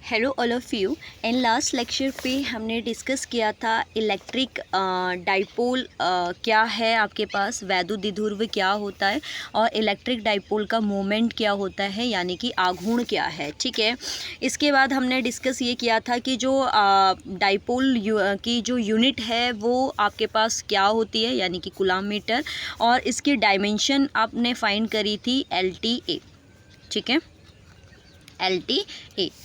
Hello all of you. In last lecture पे हमने discuss किया था इलेक्ट्रिक डाइपोल क्या है, आपके पास वैद्युत द्विध्रुव क्या होता है और इलेक्ट्रिक डाइपोल का मोमेंट क्या होता है, यानी कि आघूर्ण क्या है। ठीक है, इसके बाद हमने डिस्कस ये किया था कि जो डाइपोल की जो यूनिट है वो आपके पास क्या होती है, यानी कि कूलम मीटर, और इसकी डायमेंशन आपने फाइंड करी थी LTA। ठीक है, LTA।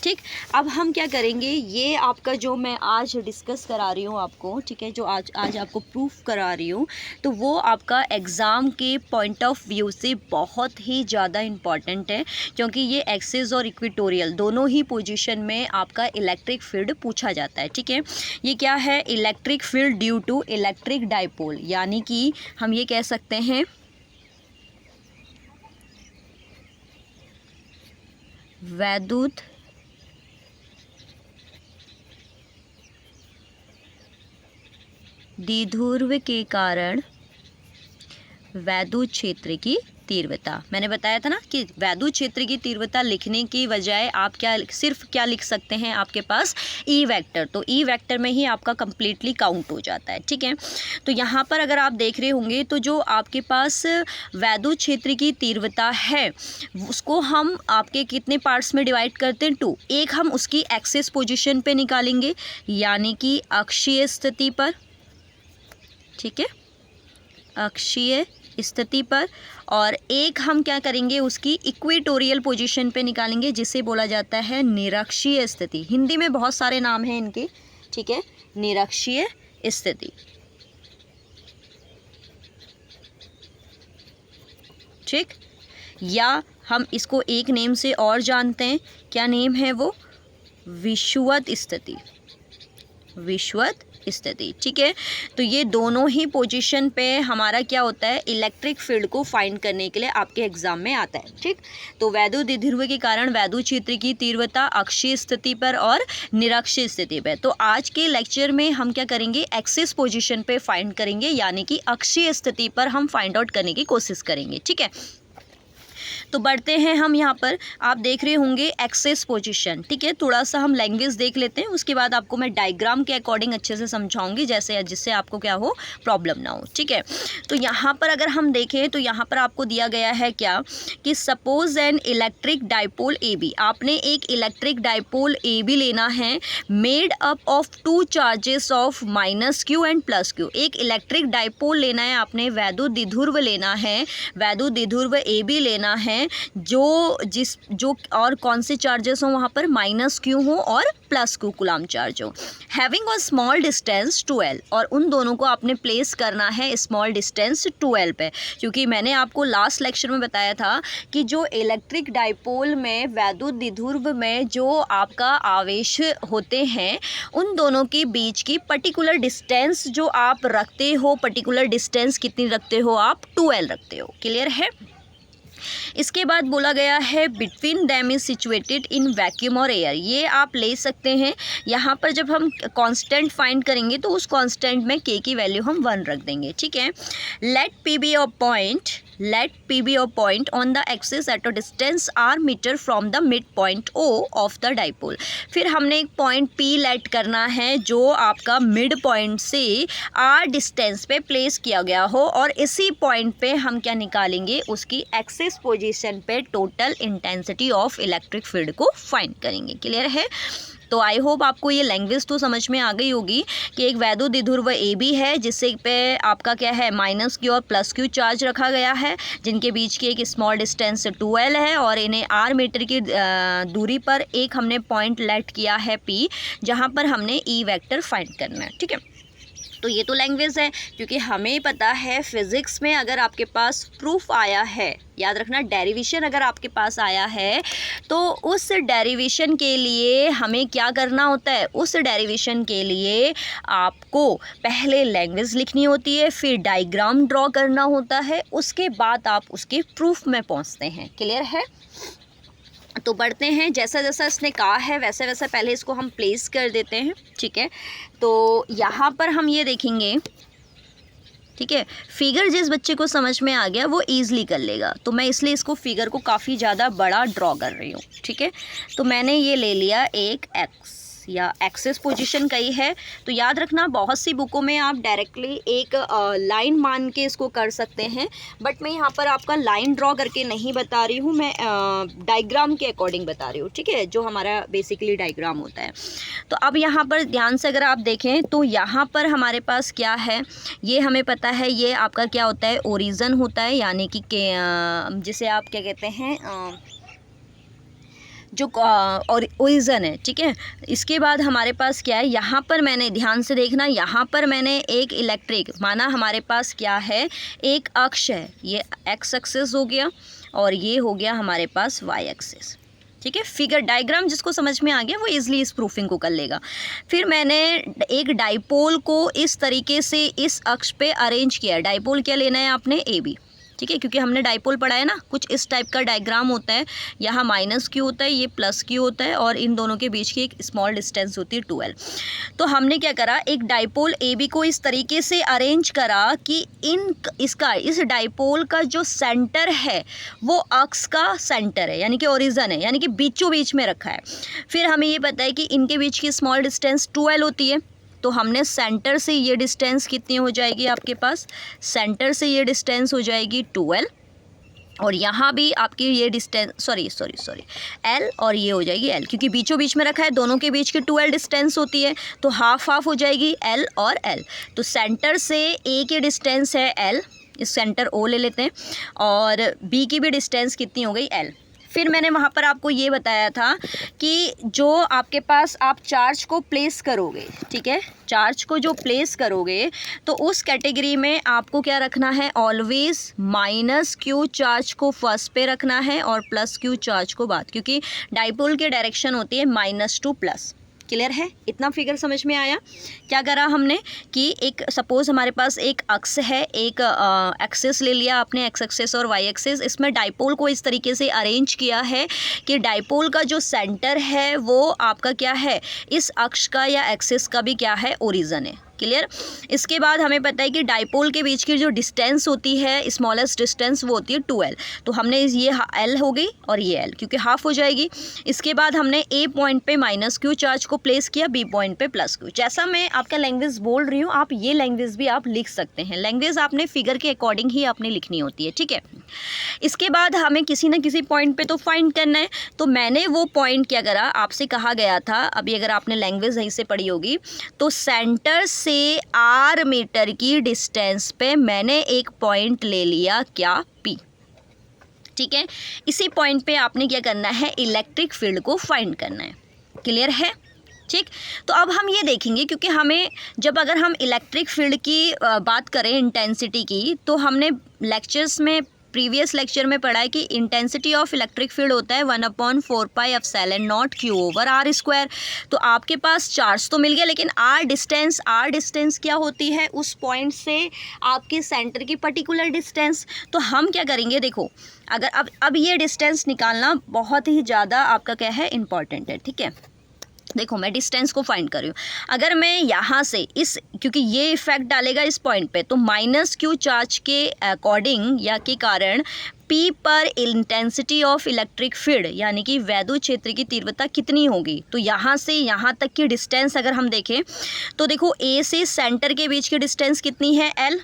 ठीक, अब हम क्या करेंगे, ये आपका जो मैं आज डिस्कस करा रही हूँ आपको, ठीक है, जो आज आपको प्रूफ करा रही हूँ, तो वो आपका एग्ज़ाम के पॉइंट ऑफ व्यू से बहुत ही ज़्यादा इम्पॉर्टेंट है, क्योंकि ये एक्सिस और इक्वेटोरियल दोनों ही पोजीशन में आपका इलेक्ट्रिक फील्ड पूछा जाता है। ठीक है, ये क्या है, electric field due to electric dipole, यानी कि हम ये कह सकते हैं वैद्युत द्विध्रुव के कारण वैद्युत क्षेत्र की तीव्रता। मैंने बताया था ना कि वैद्युत क्षेत्र की तीव्रता लिखने की बजाय आप सिर्फ क्या लिख सकते हैं, आपके पास ई वेक्टर, तो ई वेक्टर में ही आपका कंप्लीटली काउंट हो जाता है। ठीक है, तो यहाँ पर अगर आप देख रहे होंगे तो जो आपके पास वैद्युत क्षेत्र की तीव्रता है उसको हम आपके कितने पार्ट्स में डिवाइड करते हैं, 2। एक हम उसकी एक्सिस पोजिशन पे निकालेंगे, यानी कि अक्षीय स्थिति पर। ठीक है, अक्षीय स्थिति पर, और एक हम क्या करेंगे, उसकी इक्वेटोरियल पोजीशन पे निकालेंगे, जिसे बोला जाता है निरक्षीय स्थिति। हिंदी में बहुत सारे नाम हैं इनके। ठीक है, निरक्षीय स्थिति। ठीक, या हम इसको एक नेम से और जानते हैं, क्या नेम है वो, विषुवत स्थिति। विषुवत स्थिति। ठीक है, तो ये दोनों ही पोजीशन पे हमारा क्या होता है, इलेक्ट्रिक फील्ड को फाइंड करने के लिए आपके एग्जाम में आता है। ठीक, तो वैद्युत द्विध्रुव के कारण वैद्युत क्षेत्र की तीव्रता अक्षीय स्थिति पर और निरक्षीय स्थिति पर। तो आज के लेक्चर में हम क्या करेंगे, एक्सिस पोजीशन पे फाइंड करेंगे, यानी कि अक्षीय स्थिति पर हम फाइंड आउट करने की कोशिश करेंगे। ठीक है, तो बढ़ते हैं हम यहाँ पर, आप देख रहे होंगे एक्सिस पोजीशन। ठीक है, थोड़ा सा हम लैंग्वेज देख लेते हैं, उसके बाद आपको मैं डायग्राम के अकॉर्डिंग अच्छे से समझाऊंगी, जिससे आपको क्या हो, प्रॉब्लम ना हो। ठीक है, तो यहाँ पर अगर हम देखें तो यहाँ पर आपको दिया गया है क्या, कि suppose an electric dipole AB। आपने एक इलेक्ट्रिक डाइपोल AB लेना है, made up of 2 charges of -Q and +Q। एक इलेक्ट्रिक डाइपोल लेना है आपने, वैद्युत द्विध्रुव लेना है, वैद्युत द्विध्रुव AB लेना है, जो और कौन से चार्जेस हो वहाँ पर, -Q हो और +Q कूलम चार्ज हो, having a small distance 2L, और उन दोनों को आपने प्लेस करना है स्मॉल डिस्टेंस 2L पे। क्योंकि मैंने आपको लास्ट लेक्चर में बताया था कि जो इलेक्ट्रिक डाइपोल में वैद्युत द्विध्रुव में जो आपका आवेश होते हैं, उन दोनों के बीच की पर्टिकुलर डिस्टेंस जो आप रखते हो, पर्टिकुलर डिस्टेंस कितनी रखते हो आप, 2L रखते हो। क्लियर है। इसके बाद बोला गया है between them is situated in vacuum और एयर। ये आप ले सकते हैं, यहाँ पर जब हम कांस्टेंट फाइंड करेंगे तो उस कांस्टेंट में K की वैल्यू हम 1 रख देंगे। ठीक है, late P be a point on the axis at a distance r metre from the midpoint O of the dipole। फिर हमने एक पॉइंट P लेट करना है जो आपका मिड पॉइंट से r डिस्टेंस पे प्लेस किया गया हो, और इसी पॉइंट पे हम क्या निकालेंगे, उसकी एक्सिस पोजीशन पे total intensity of electric field को फाइंड करेंगे। क्लियर है। तो आई होप आपको ये लैंग्वेज तो समझ में आ गई होगी कि एक वैद्युत द्विध्रुव AB है, जिससे पे आपका क्या है, -Q और +Q चार्ज रखा गया है, जिनके बीच की एक स्मॉल डिस्टेंस 2L है, और इन्हें r मीटर की दूरी पर एक हमने पॉइंट लेट किया है P, जहाँ पर हमने E वेक्टर फाइंड करना है। ठीक है, तो ये तो लैंग्वेज है, क्योंकि हमें पता है फिज़िक्स में अगर आपके पास प्रूफ आया है, याद रखना, डेरिवेशन अगर आपके पास आया है, तो उस डेरिवेशन के लिए हमें क्या करना होता है, उस डेरिवेशन के लिए आपको पहले लैंग्वेज लिखनी होती है, फिर डायग्राम ड्रॉ करना होता है, उसके बाद आप उसके प्रूफ में पहुंचते हैं। क्लियर है। तो बढ़ते हैं, जैसा जैसा इसने कहा है वैसे वैसे पहले इसको हम प्लेस कर देते हैं। ठीक है, तो यहाँ पर हम ये देखेंगे, ठीक है। फिगर जिस बच्चे को समझ में आ गया वो ईजिली कर लेगा, तो मैं इसलिए इसको फिगर को काफ़ी ज़्यादा बड़ा ड्रॉ कर रही हूँ, ठीक है। तो मैंने ये ले लिया एक एक्स या एक्सेस पोजीशन कही है, तो याद रखना बहुत सी बुकों में आप डायरेक्टली एक लाइन मान के इसको कर सकते हैं, बट मैं यहाँ पर आपका लाइन ड्रॉ करके नहीं बता रही हूँ, मैं डायग्राम के अकॉर्डिंग बता रही हूँ, ठीक है, जो हमारा बेसिकली डायग्राम होता है। तो अब यहाँ पर ध्यान से अगर आप देखें तो यहाँ पर हमारे पास क्या है, ये हमें पता है, ये आपका क्या होता है, ओरिजिन होता है, यानी कि जिसे आप क्या कहते हैं, जो और ओरिजिन है, ठीक है। इसके बाद हमारे पास क्या है, यहाँ पर मैंने ध्यान से देखना, यहाँ पर मैंने एक इलेक्ट्रिक माना, हमारे पास क्या है, एक अक्ष है, ये एक्स एक्सिस हो गया और ये हो गया हमारे पास वाई एक्सिस, ठीक है। फिगर डायग्राम जिसको समझ में आ गया वो इजीली इस प्रूफिंग को कर लेगा। फिर मैंने एक डाइपोल को इस तरीके से इस अक्ष पे अरेंज किया है। डाइपोल क्या लेना है आपने, ए बी, ठीक है, क्योंकि हमने डाइपोल पढ़ा है ना, कुछ इस टाइप का डायग्राम होता है, यहाँ माइनस क्यू होता है, ये प्लस क्यू होता है और इन दोनों के बीच की एक स्मॉल डिस्टेंस होती है 2l। तो हमने क्या करा, एक डाइपोल ए बी को इस तरीके से अरेंज करा कि इस डाइपोल का जो सेंटर है वो अक्ष का सेंटर है, यानी कि ओरिजिन है, यानी कि बीचों बीच में रखा है। फिर हमें ये पता है कि इनके बीच की स्मॉल डिस्टेंस 2l होती है, तो हमने सेंटर से ये डिस्टेंस कितनी हो जाएगी आपके पास, सेंटर से ये डिस्टेंस हो जाएगी 2l, और यहाँ भी आपकी ये डिस्टेंस सॉरी l, और ये हो जाएगी l, क्योंकि बीचों बीच में रखा है, दोनों के बीच की 2l डिस्टेंस होती है, तो हाफ हाफ हो जाएगी l और l। तो सेंटर से a की डिस्टेंस है l, इस सेंटर o ले लेते हैं, और b की भी डिस्टेंस कितनी हो गई l। फिर मैंने वहाँ पर आपको ये बताया था कि जो आपके पास आप चार्ज को प्लेस करोगे, ठीक है, चार्ज को जो प्लेस करोगे तो उस कैटेगरी में आपको क्या रखना है, ऑलवेज माइनस क्यू चार्ज को फर्स्ट पे रखना है और प्लस क्यू चार्ज को बाद, क्योंकि डाइपोल की डायरेक्शन होती है माइनस टू प्लस। क्लियर है, इतना फिगर समझ में आया। क्या करा हमने कि एक सपोज हमारे पास एक अक्ष है, एक एक्सिस ले लिया आपने, एक्स एक्सिस और वाई एक्सिस, इसमें डाइपोल को इस तरीके से अरेंज किया है कि डाइपोल का जो सेंटर है वो आपका क्या है, इस अक्ष का या एक्सिस का भी क्या है, ओरिजिन है। क्लियर। इसके बाद हमें पता है कि डाइपोल के बीच की जो डिस्टेंस होती है, स्मॉलेस्ट डिस्टेंस, वो होती है 2l। तो हमने ये l हो गई और ये l, क्योंकि हाफ हो जाएगी। इसके बाद हमने a पॉइंट पे माइनस क्यू चार्ज को प्लेस किया, b पॉइंट पे प्लस क्यू। जैसा मैं आपका लैंग्वेज बोल रही हूँ, आप ये लैंग्वेज भी आप लिख सकते हैं। लैंग्वेज आपने फिगर के अकॉर्डिंग ही आपने लिखनी होती है, ठीक है। इसके बाद हमें किसी न किसी पॉइंट पे तो फाइंड करना है, तो मैंने वो पॉइंट क्या करा, आपसे कहा गया था, अभी अगर आपने लैंग्वेज सही से पढ़ी होगी तो सेंटर से r मीटर की डिस्टेंस पे मैंने एक पॉइंट ले लिया, क्या, P, ठीक है। इसी पॉइंट पे आपने क्या करना है, इलेक्ट्रिक फील्ड को फाइंड करना है। क्लियर है, ठीक। तो अब हम ये देखेंगे, क्योंकि हमें जब अगर हम इलेक्ट्रिक फील्ड की बात करें इंटेंसिटी की, तो हमने लेक्चर्स में प्रीवियस लेक्चर में पढ़ा है कि इंटेंसिटी ऑफ इलेक्ट्रिक फील्ड होता है 1/4 pi epsilon naught q over are square. तो आपके पास चार्ज तो मिल गया, लेकिन आर डिस्टेंस क्या होती है, उस पॉइंट से आपके सेंटर की पर्टिकुलर डिस्टेंस। तो हम क्या करेंगे, देखो, अगर अब ये डिस्टेंस निकालना बहुत ही ज़्यादा आपका क्या है, इंपॉर्टेंट है, ठीक है। देखो मैं डिस्टेंस को फाइंड कर रही हूँ, अगर मैं यहाँ से क्योंकि ये इफेक्ट डालेगा इस पॉइंट पे, तो माइनस क्यू चार्ज के अकॉर्डिंग या के कारण P पर इंटेंसिटी ऑफ इलेक्ट्रिक फील्ड, यानी कि वैद्युत क्षेत्र की तीव्रता कितनी होगी। तो यहाँ से यहाँ तक की डिस्टेंस अगर हम देखें तो देखो A से सेंटर के बीच की डिस्टेंस कितनी है, L।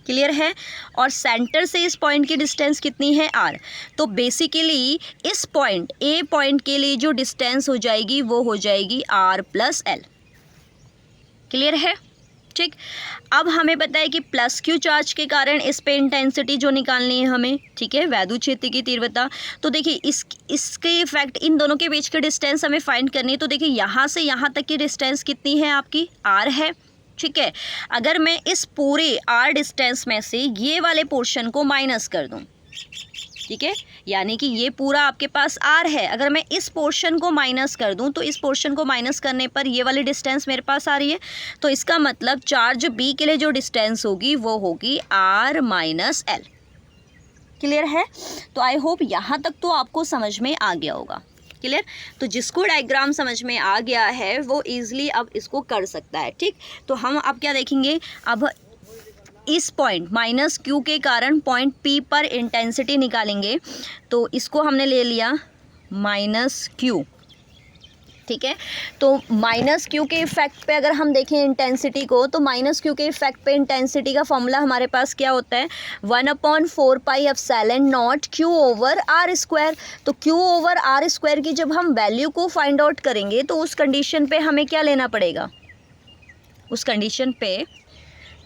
क्लियर है, और सेंटर से इस पॉइंट की डिस्टेंस कितनी है, r। तो बेसिकली इस पॉइंट A पॉइंट के लिए जो डिस्टेंस हो जाएगी वो हो जाएगी r प्लस l। क्लियर है, ठीक। अब हमें पता है कि प्लस क्यू चार्ज के कारण इस पे इंटेंसिटी जो निकालनी है हमें, ठीक है, वैद्युत क्षेत्र की तीव्रता। तो देखिए इसके इफेक्ट, इन दोनों के बीच की डिस्टेंस हमें फाइंड करनी है। तो देखिए यहाँ से यहाँ तक की डिस्टेंस कितनी है आपकी, r है, ठीक है। अगर मैं इस पूरे r डिस्टेंस में से ये वाले पोर्शन को माइनस कर दूं, ठीक है, यानी कि ये पूरा आपके पास r है, अगर मैं इस पोर्शन को माइनस कर दूं, तो इस पोर्शन को माइनस करने पर ये वाली डिस्टेंस मेरे पास आ रही है। तो इसका मतलब चार्ज B के लिए जो डिस्टेंस होगी वो होगी r माइनस l। क्लियर है, तो आई होप यहाँ तक तो आपको समझ में आ गया होगा। क्लियर, तो जिसको डायग्राम समझ में आ गया है वो इजीली अब इसको कर सकता है, ठीक। तो हम अब क्या देखेंगे, अब इस पॉइंट माइनस क्यू के कारण पॉइंट पी पर इंटेंसिटी निकालेंगे, तो इसको हमने ले लिया माइनस क्यू, ठीक है। तो माइनस क्यू के इफेक्ट पे अगर हम देखें इंटेंसिटी को, तो माइनस क्यू के इफेक्ट पे इंटेंसिटी का फॉर्मूला हमारे पास क्या होता है, 1/4πε0 क्यू ओवर आर स्क्वायर। तो क्यू ओवर आर स्क्वायर की जब हम वैल्यू को फाइंड आउट करेंगे तो उस कंडीशन पे हमें क्या लेना पड़ेगा, उस कंडीशन पे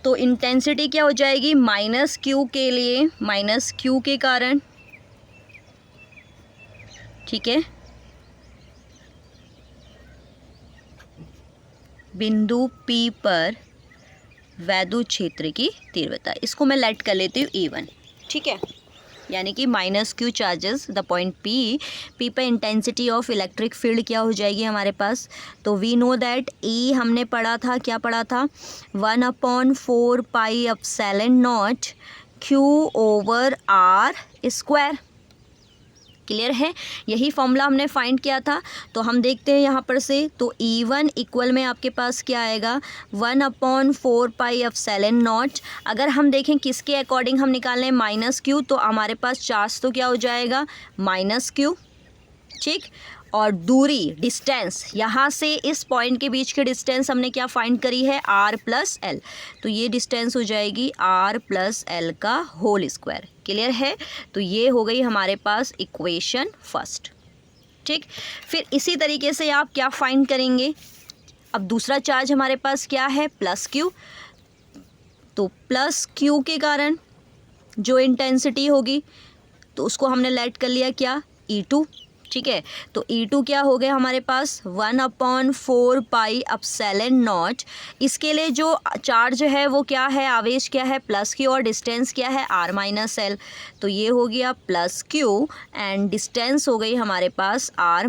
तो इंटेंसिटी क्या हो जाएगी, माइनस क्यू के लिए माइनस क्यू के कारण, ठीक है, बिंदु P पर वैद्युत क्षेत्र की तीव्रता, इसको मैं लेट कर लेती हूँ E1, ठीक है। यानी कि minus Q charges the point P पे इंटेंसिटी ऑफ इलेक्ट्रिक फील्ड क्या हो जाएगी हमारे पास, तो वी नो दैट E हमने पढ़ा था, क्या पढ़ा था, 1/4πε0 Q over are square, clear है। यही फॉर्मूला हमने फाइंड किया था। तो हम देखते हैं यहाँ पर से, तो E1 इक्वल में आपके पास क्या आएगा, 1/4πε0। अगर हम देखें किसके अकॉर्डिंग हम निकाल लें माइनस क्यू, तो हमारे पास चार्ज तो क्या हो जाएगा माइनस क्यू, ठीक। और दूरी डिस्टेंस यहाँ से इस पॉइंट के बीच की डिस्टेंस हमने क्या फाइंड करी है, r + l। तो ये डिस्टेंस हो जाएगी r + l का होल स्क्वायर, क्लियर है। तो ये हो गई हमारे पास इक्वेशन फर्स्ट, ठीक। फिर इसी तरीके से आप क्या फाइंड करेंगे, अब दूसरा चार्ज हमारे पास क्या है प्लस क्यू, तो प्लस क्यू के कारण जो इंटेंसिटी होगी तो उसको हमने लेट कर लिया क्या, E2, ठीक है। तो E2 क्या हो गया हमारे पास, 1/4πε0। इसके लिए जो चार्ज है वो क्या है, आवेश क्या है प्लस क्यू, और डिस्टेंस क्या है r - l। तो ये हो गया प्लस क्यू एंड डिस्टेंस हो गई हमारे पास r -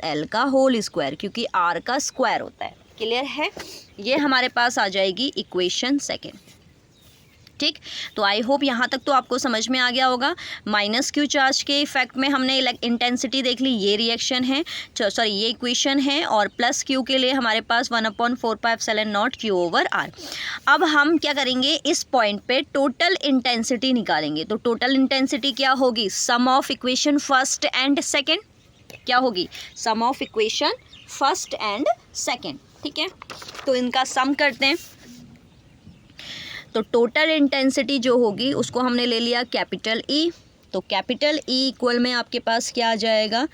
l का होल स्क्वायर, क्योंकि r का स्क्वायर होता है, क्लियर है। ये हमारे पास आ जाएगी इक्वेशन सेकेंड, ठीक। तो आई होप यहाँ तक तो आपको समझ में आ गया होगा। माइनस क्यू चार्ज के इफेक्ट में हमने इंटेंसिटी देख ली, ये रिएक्शन है, सॉरी ये इक्वेशन है, और प्लस क्यू के लिए हमारे पास 1/4πε0 क्यू ओवर आर। अब हम क्या करेंगे, इस पॉइंट पे टोटल इंटेंसिटी निकालेंगे। तो टोटल इंटेंसिटी क्या होगी, sum of equation first and second, क्या होगी, sum of equation first and second, ठीक है। तो इनका सम करते हैं। तो टोटल इंटेंसिटी जो होगी उसको हमने ले लिया कैपिटल E। तो कैपिटल E इक्वल में आपके पास क्या आ जाएगा,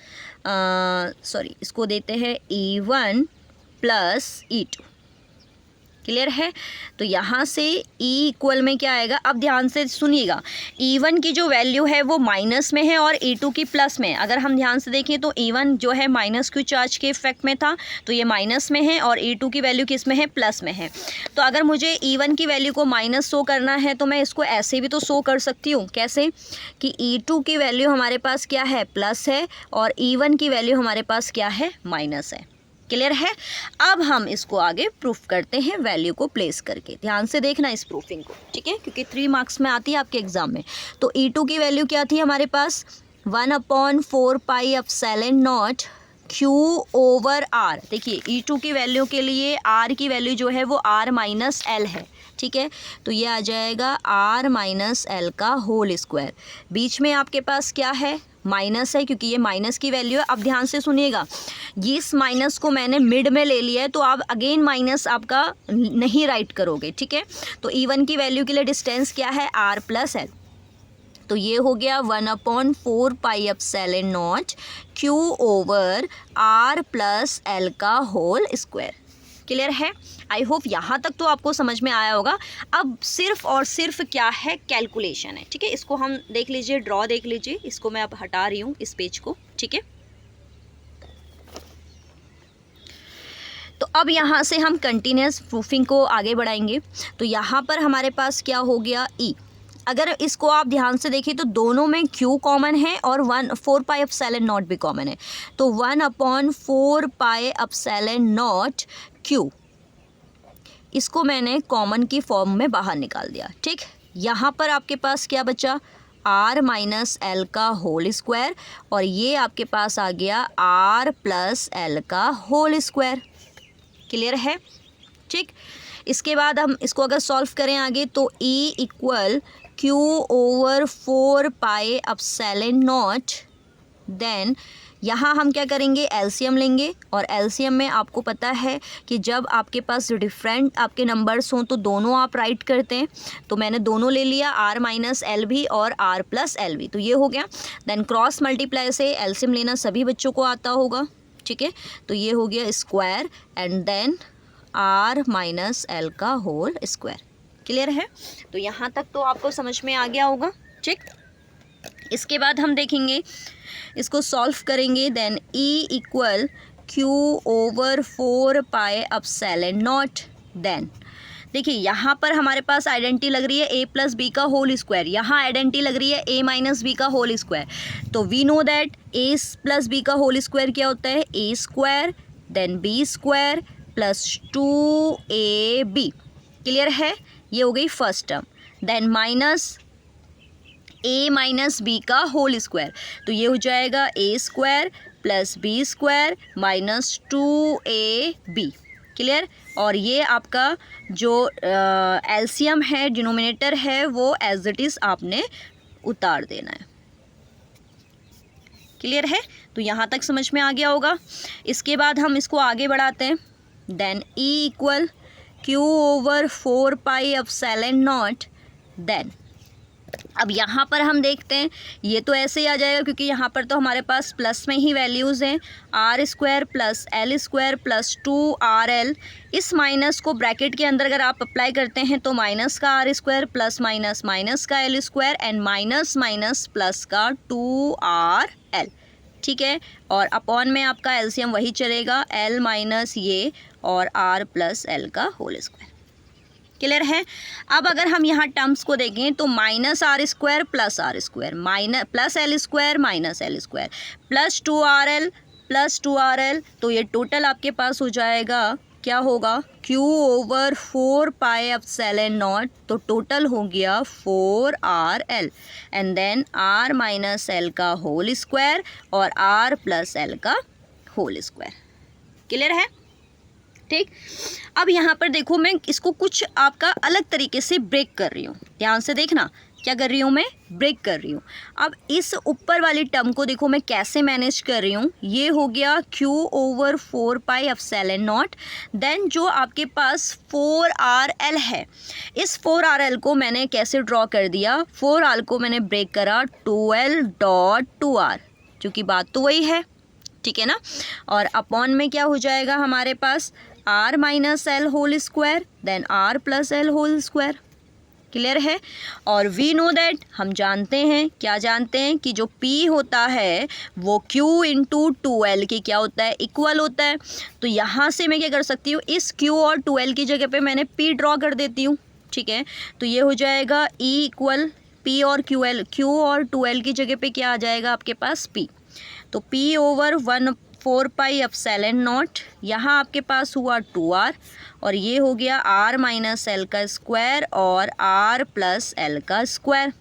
सॉरी इसको देते हैं E1 + E2, क्लियर है। तो यहाँ से E इक्वल में क्या आएगा, अब ध्यान से सुनिएगा, E1 की जो वैल्यू है वो माइनस में है और E2 की प्लस में। अगर हम ध्यान से देखें तो E1 जो है माइनस क्यू चार्ज के इफेक्ट में था, तो ये माइनस में है, और E2 की वैल्यू किस में है, प्लस में है। तो अगर मुझे E1 की वैल्यू को माइनस शो करना है तो मैं इसको ऐसे भी तो शो कर सकती हूँ, कैसे कि E2 की वैल्यू हमारे पास क्या है, प्लस है, और E1 की वैल्यू हमारे पास क्या है, माइनस है, क्लियर है। अब हम इसको आगे प्रूफ करते हैं वैल्यू को प्लेस करके, ध्यान से देखना इस प्रूफिंग को, ठीक है, क्योंकि 3 मार्क्स में आती है आपके एग्जाम में। तो E2 की वैल्यू क्या थी हमारे पास, 1/4πε0 क्यू ओवर आर। देखिए E2 की वैल्यू के लिए R की वैल्यू जो है वो r - l है, ठीक है। तो ये आ जाएगा r - l का होल स्क्वायर। बीच में आपके पास क्या है, माइनस है, क्योंकि ये माइनस की वैल्यू है। अब ध्यान से सुनिएगा, इस माइनस को मैंने मिड में ले लिया है, तो आप अगेन माइनस आपका नहीं राइट करोगे, ठीक है। तो E1 की वैल्यू के लिए डिस्टेंस क्या है, r + l। तो ये हो गया 1/4πε0 क्यू ओवर r + l का होल स्क्वायर, क्लियर है। आई होप यहाँ तक तो आपको समझ में आया होगा। अब सिर्फ और सिर्फ क्या है, कैलकुलेशन है, ठीक है। इसको हम देख लीजिए, ड्रॉ देख लीजिए, इसको मैं अब हटा रही हूँ इस पेज को, ठीक है। तो अब यहाँ से हम कंटिन्यूस प्रूफिंग को आगे बढ़ाएंगे। तो यहाँ पर हमारे पास क्या हो गया, E। अगर इसको आप ध्यान से देखिए तो दोनों में Q कॉमन है और 1/4πε0 भी कॉमन है। तो 1/4πε0 Q, इसको मैंने कॉमन की फॉर्म में बाहर निकाल दिया, ठीक। यहाँ पर आपके पास क्या बचा, r - l का होल स्क्वायर, और ये आपके पास आ गया r + l का होल स्क्वायर, क्लियर है, ठीक। इसके बाद हम इसको अगर सॉल्व करें आगे तो E equal Q over 4 pi epsilon naught, then यहाँ हम क्या करेंगे, एलसीएम लेंगे। और एलसीएम में आपको पता है कि जब आपके पास डिफरेंट आपके नंबर्स हों तो दोनों आप राइट करते हैं, तो मैंने दोनों ले लिया, आर माइनस एल भी और आर प्लस एल भी, तो ये हो गया। देन क्रॉस मल्टीप्लाई से एलसीएम लेना सभी बच्चों को आता होगा, ठीक है, तो ये हो गया square and then r minus l का होल स्क्वायर। क्लियर है? तो यहाँ तक तो आपको समझ में आ गया होगा, ठीक। इसके बाद हम देखेंगे, इसको सॉल्व करेंगे, then E equal Q over 4 pi epsilon naught. Then देखिए यहाँ पर हमारे पास आइडेंटिटी लग रही है a प्लस बी का होल स्क्वायर, यहाँ आइडेंटिटी लग रही है a माइनस बी का होल स्क्वायर। तो we know that a plus b का होल स्क्वायर क्या होता है, a square then b square plus 2ab। Clear है? ये हो गई first term. Then minus a minus b का होल स्क्वायर, तो ये हो जाएगा a square plus b square minus 2ab। Clear? और ये आपका जो एलसीएम है, डिनोमिनेटर है, वो एज इट इज़ आपने उतार देना है। क्लियर है? तो यहाँ तक समझ में आ गया होगा। इसके बाद हम इसको आगे बढ़ाते हैं, then E equal Q over 4 pi epsilon naught. Then अब यहाँ पर हम देखते हैं, ये तो ऐसे ही आ जाएगा क्योंकि यहाँ पर तो हमारे पास प्लस में ही वैल्यूज़ हैं, r square plus l square plus 2RL। इस माइनस को ब्रैकेट के अंदर अगर आप अप्लाई करते हैं तो माइनस का R square plus minus minus का L square and minus minus plus का 2RL। ठीक है, और अपॉन में आपका एलसीएम वही चलेगा, एल माइनस ये और आर प्लस एल का होल स्क्वायर। क्लियर है? अब अगर हम यहाँ टर्म्स को देखें तो minus r square minus plus l square minus l square plus 2RL, तो ये टोटल आपके पास हो जाएगा, क्या होगा, Q over 4 pi epsilon naught, तो टोटल हो गया 4RL and then R minus l का होल स्क्वायर और R प्लस एल का होल स्क्वायर। क्लियर है? ठीक। अब यहाँ पर देखो, मैं इसको कुछ आपका अलग तरीके से ब्रेक कर रही हूँ, ध्यान से देखना क्या कर रही हूँ, मैं ब्रेक कर रही हूँ। अब इस ऊपर वाली टर्म को देखो मैं कैसे मैनेज कर रही हूँ। ये हो गया Q over 4 pi epsilon naught, then जो आपके पास 4RL है, इस 4RL को मैंने कैसे ड्रॉ कर दिया, 4R को मैंने ब्रेक करा 12.2R, क्योंकि बात तो वही है, ठीक है ना। और अपॉन में क्या हो जाएगा हमारे पास, R minus l whole square then R plus l whole square. Clear है? और वी नो दैट, हम जानते हैं, क्या जानते हैं कि जो P होता है वो Q इंटू 2L के क्या होता है, इक्वल होता है। तो यहाँ से मैं क्या कर सकती हूँ, इस Q और 2L की जगह पे मैंने P ड्रॉ कर देती हूँ, ठीक है। तो ये हो जाएगा E इक्वल P और Q और 2L की जगह पे क्या आ जाएगा आपके पास, P। तो P over 4 pi epsilon not, यहाँ आपके पास हुआ 2R और ये हो गया R माइनस एल का स्क्वायर और R प्लस एल का स्क्वायर।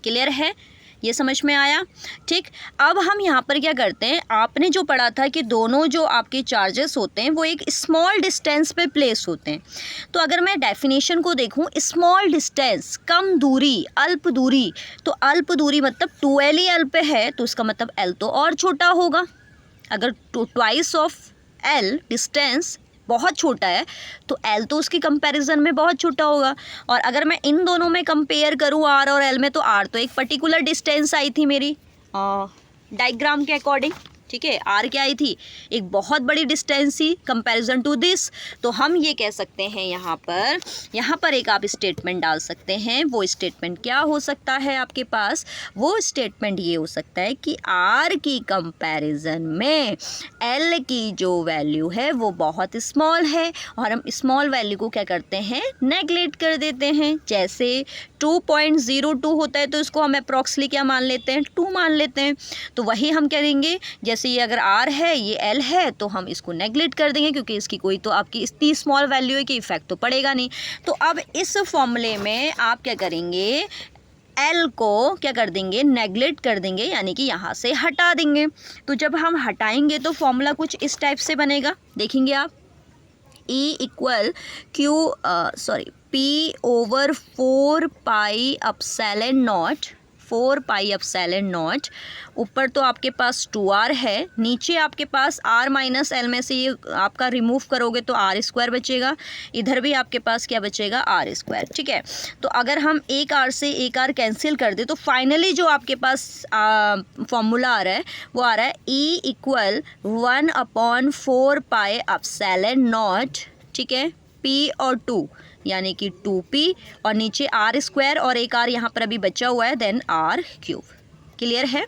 क्लियर है? ये समझ में आया? ठीक। अब हम यहाँ पर क्या करते हैं, आपने जो पढ़ा था कि दोनों जो आपके चार्जेस होते हैं वो एक स्मॉल डिस्टेंस पे प्लेस होते हैं। तो अगर मैं डेफिनेशन को देखूँ, स्मॉल डिस्टेंस कम दूरी, अल्प दूरी, तो अल्प दूरी मतलब 2L ही अल्प है, तो इसका मतलब L तो और छोटा होगा। अगर ट्वाइस ऑफ L डिस्टेंस बहुत छोटा है तो L तो उसकी कंपैरिजन में बहुत छोटा होगा। और अगर मैं इन दोनों में कंपेयर करूँ R और L में, तो R तो एक पर्टिकुलर डिस्टेंस आई थी मेरी डायग्राम के अकॉर्डिंग, ठीक है। R क्या आई थी, एक बहुत बड़ी डिस्टेंस थी कंपैरिजन टू दिस। तो हम ये कह सकते हैं यहाँ पर एक आप स्टेटमेंट डाल सकते हैं। वो स्टेटमेंट क्या हो सकता है आपके पास, वो स्टेटमेंट ये हो सकता है कि R की कंपैरिजन में L की जो वैल्यू है वो बहुत स्मॉल है और हम स्मॉल वैल्यू को क्या करते हैं, नेगलेक्ट कर देते हैं। जैसे 2.02 होता है तो इसको हम अप्रॉक्सली क्या मान लेते हैं, 2 मान लेते हैं। तो वही हम करेंगे, जैसे ये अगर R है, ये L है, तो हम इसको नेगलेक्ट कर देंगे क्योंकि इसकी कोई तो आपकी इतनी स्मॉल वैल्यू है कि इफेक्ट तो पड़ेगा नहीं। तो अब इस फॉर्मूले में आप क्या करेंगे, L को क्या कर देंगे, नेगलेक्ट कर देंगे, यानी कि यहाँ से हटा देंगे। तो जब हम हटाएंगे तो फॉर्मूला कुछ इस टाइप से बनेगा, देखेंगे आप। E equal P over 4 pi epsilon not ऊपर तो आपके पास 2r है, नीचे आपके पास r माइनस एल में से ये आपका रिमूव करोगे तो r स्क्वायर बचेगा, इधर भी आपके पास क्या बचेगा r स्क्वायर। ठीक है, तो अगर हम एक r से एक r कैंसिल कर दे तो फाइनली जो आपके पास फॉर्मूला आ रहा है वो आ रहा है E equal 1/4 pi epsilon not, ठीक है, P और 2 यानी कि 2p और नीचे r स्क्वायर और एक r यहाँ पर अभी बचा हुआ है, देन r क्यूब। क्लियर है?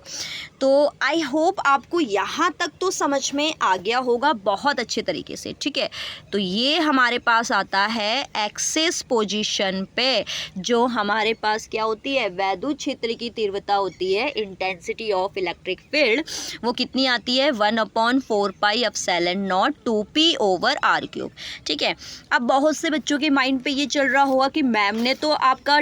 तो आई होप आपको यहाँ तक तो समझ में आ गया होगा बहुत अच्छे तरीके से। ठीक है, तो ये हमारे पास आता है एक्सिस पोजीशन पे, जो हमारे पास क्या होती है, वैद्युत क्षेत्र की तीव्रता होती है, इंटेंसिटी ऑफ इलेक्ट्रिक फील्ड, वो कितनी आती है 1/4 pi epsilon not 2p over r cube. ठीक है, अब बहुत से बच्चों के माइंड पे ये चल रहा होगा कि मैम ने तो आपका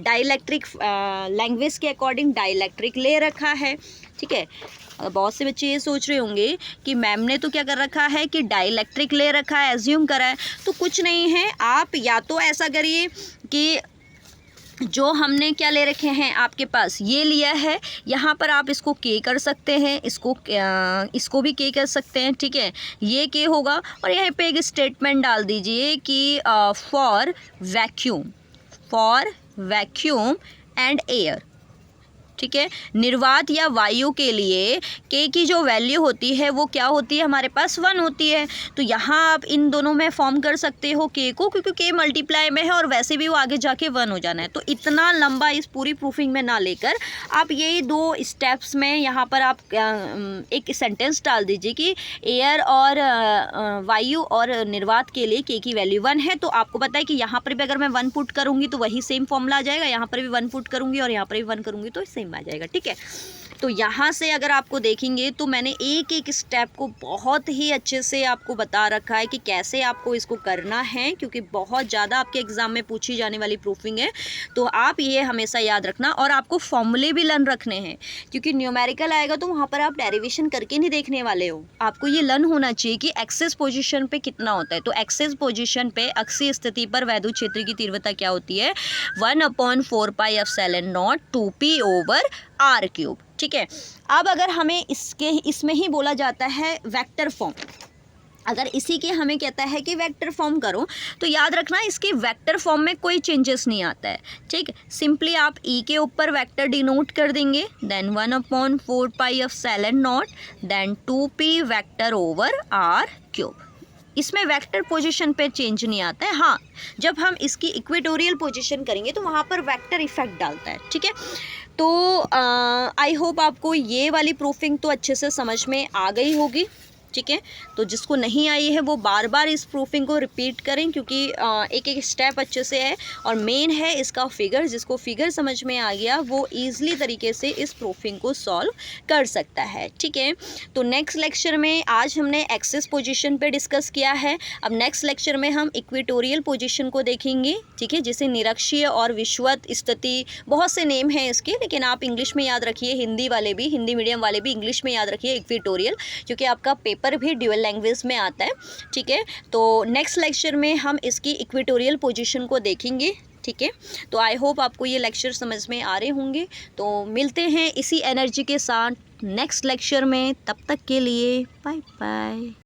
डाइलेक्ट्रिक लैंग्वेज के अकॉर्डिंग डाइलेक्ट्रिक ले रखा है। ठीक है, बहुत से बच्चे ये सोच रहे होंगे कि मैम ने तो क्या कर रखा है कि डाइलेक्ट्रिक ले रखा है, एज्यूम करा है। तो कुछ नहीं है, आप या तो ऐसा करिए कि जो हमने क्या ले रखे हैं आपके पास ये लिया है, यहाँ पर आप इसको के कर सकते हैं, इसको भी के कर सकते हैं। ठीक है, ये के होगा और यहाँ पे एक स्टेटमेंट डाल दीजिए कि फॉर वैक्यूम एंड एयर। ठीक है, निर्वात या वायु के लिए के की जो वैल्यू होती है वो क्या होती है, हमारे पास 1 होती है। तो यहाँ आप इन दोनों में फॉर्म कर सकते हो के को, क्योंकि के मल्टीप्लाई में है और वैसे भी वो आगे जाके 1 हो जाना है। तो इतना लंबा इस पूरी प्रूफिंग में ना लेकर आप यही 2 स्टेप्स में यहाँ पर आप एक सेंटेंस डाल दीजिए कि एयर और वायु और निर्वात के लिए के की वैल्यू 1 है। तो आपको पता है कि यहाँ पर भी अगर मैं 1 पुट करूँगी तो वही सेम फॉर्मूला आ जाएगा, यहाँ पर भी 1 पुट करूँगी और यहाँ पर भी 1 करूँगी तो सेम आ जाएगा। ठीक है, तो यहाँ से अगर आपको देखेंगे तो मैंने एक एक स्टेप को बहुत ही अच्छे से आपको बता रखा है कि कैसे आपको इसको करना है, क्योंकि बहुत ज़्यादा आपके एग्जाम में पूछी जाने वाली प्रूफिंग है। तो आप ये हमेशा याद रखना और आपको फॉर्मूले भी लर्न रखने हैं, क्योंकि न्यूमेरिकल आएगा तो वहाँ पर आप डेरिवेशन करके नहीं देखने वाले हो। आपको ये लर्न होना चाहिए कि एक्सिस पोजीशन पे कितना होता है। तो एक्सिस पोजीशन पे अक्षीय स्थिति पर वैद्युत क्षेत्र की तीव्रता क्या होती है 1/4 pi epsilon not 2p over r cube. ठीक है, अब अगर हमें इसमें ही बोला जाता है वेक्टर फॉर्म, अगर इसी के हमें कहता है कि वेक्टर फॉर्म करो, तो याद रखना इसके वेक्टर फॉर्म में कोई चेंजेस नहीं आता है। ठीक, सिंपली आप ई के ऊपर वेक्टर डिनोट कर देंगे, then 1/4 pi epsilon naught, then 2p vector over r cube. इसमें वेक्टर पोजीशन पे चेंज नहीं आता है। हाँ, जब हम इसकी इक्वेटोरियल पोजीशन करेंगे तो वहाँ पर वेक्टर इफेक्ट डालता है। ठीक है, तो आई होप आपको ये वाली प्रूफिंग तो अच्छे से समझ में आ गई होगी। ठीक है, तो जिसको नहीं आई है वो बार बार इस प्रूफिंग को रिपीट करें, क्योंकि एक एक स्टेप अच्छे से है और मेन है इसका फिगर। जिसको फिगर समझ में आ गया वो ईजिली तरीके से इस प्रूफिंग को सॉल्व कर सकता है। ठीक है, तो नेक्स्ट लेक्चर में आज हमने एक्सिस पोजीशन पे डिस्कस किया है। अब नेक्स्ट लेक्चर में हम इक्वेटोरियल पोजीशन को देखेंगे। ठीक है, जिसे निरक्षीय और विषुवत स्थिति, बहुत से नेम हैं इसके, लेकिन आप इंग्लिश में याद रखिए, हिंदी मीडियम वाले भी इंग्लिश में याद रखिए इक्वेटोरियल, क्योंकि आपका पेपर भी ड्यूअल लैंग्वेज में आता है। ठीक है, तो नेक्स्ट लेक्चर में हम इसकी इक्वेटोरियल पोजीशन को देखेंगे। ठीक है, तो आई होप आपको ये लेक्चर समझ में आ रहे होंगे। तो मिलते हैं इसी एनर्जी के साथ नेक्स्ट लेक्चर में, तब तक के लिए बाय बाय।